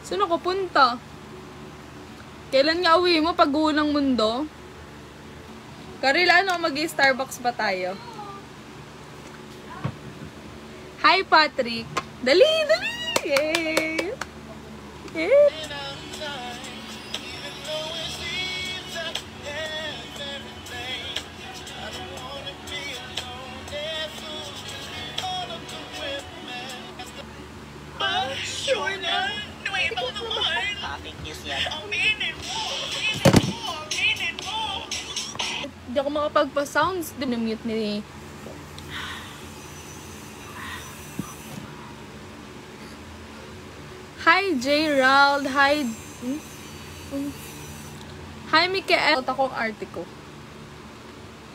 Saan ako punta? Kailan nga uwi mo? Pag-uunang mundo? Karila, ano? Mag-Starbucks ba tayo? Hi, Patrick! Dali! Dali! Yay! Yay! Sure na. Nuweba naman. Topic news yan. Aminin mo. Aminin mo. Hindi ako makapagpa-sounds. Dinamute ni... Hi, J-Rald. Hi... Hi, Mikael. Ako ang arte ko.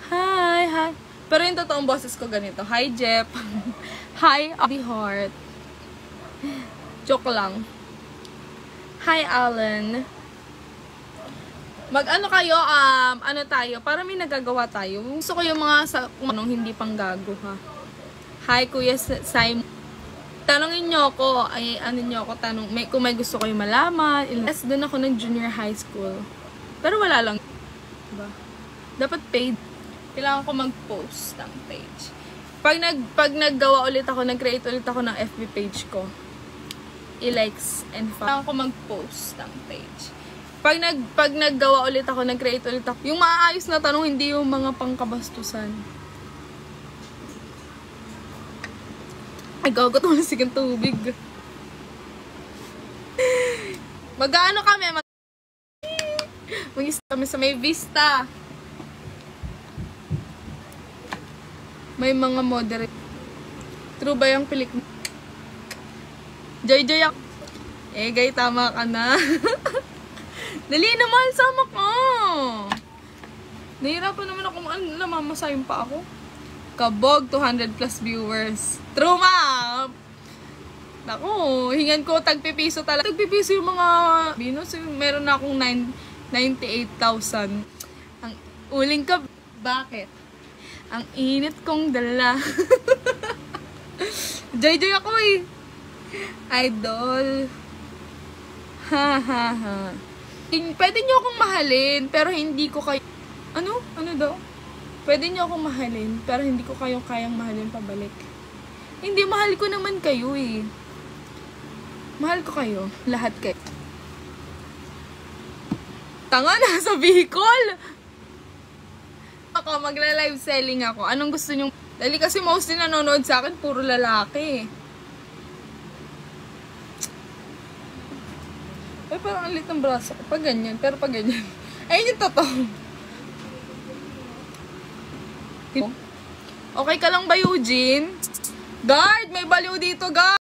Hi, hi. Pero yung totoong boses ko ganito. Hi, Jeff. Hi, Abby Heart. Joke lang. Hi, Alan. Mag-ano kayo, ano tayo, para may nagagawa tayo. Gusto ko yung mga hindi pang gago, ha. Hi, Kuya Simon. Tanongin nyo ako, kung may gusto kayo malaman. Yes, doon ako ng junior high school. Pero wala lang. Diba? Dapat paid. Kailangan ko mag-post ng page. Pag naggawa ulit ako, nag-create ulit ako ng FB page ko, i-likes and follow. Kailangan ko mag-post ng page. Pag naggawa ulit ako, nag-create ulit ako. Yung maayos na tanong, hindi yung mga pangkabastusan. Ay, gagot mo sigang tubig. Mag-ano kami? Mag-isa kami sa may vista. May mga moderate. True ba yung pilik mo? Joy ako. Eh, gay, tama ka na. Dali naman, sama ko. Nahirapan naman ako. Namamasayin pa ako. Kabog, 200 plus viewers. True, ma'am. Naku, hingan ko tagpipiso talaga. Tagpipiso yung mga binos. Meron na akong 98,000. Ang uling ka, bakit? Ang init kong dala. Joy ako eh. Idol. Ha ha ha. Pwede nyo akong mahalin, pero hindi ko kayo... Ano? Ano daw? Pwede nyo akong mahalin, pero hindi ko kayo kayang mahalin pabalik. Hindi, mahal ko naman kayo eh. Mahal ko kayo. Lahat kayo. Tanga na sa Bicol! Ako, magla-live selling ako. Anong gusto nyo? Dali kasi mostly nanonood sa akin, puro lalaki. Ay, parang ang lit ng braso ko. Pag ganyan, pero pag ganyan. Ayun yung totoo. Okay ka lang ba, Eugene? Guard, may baliw dito, guard!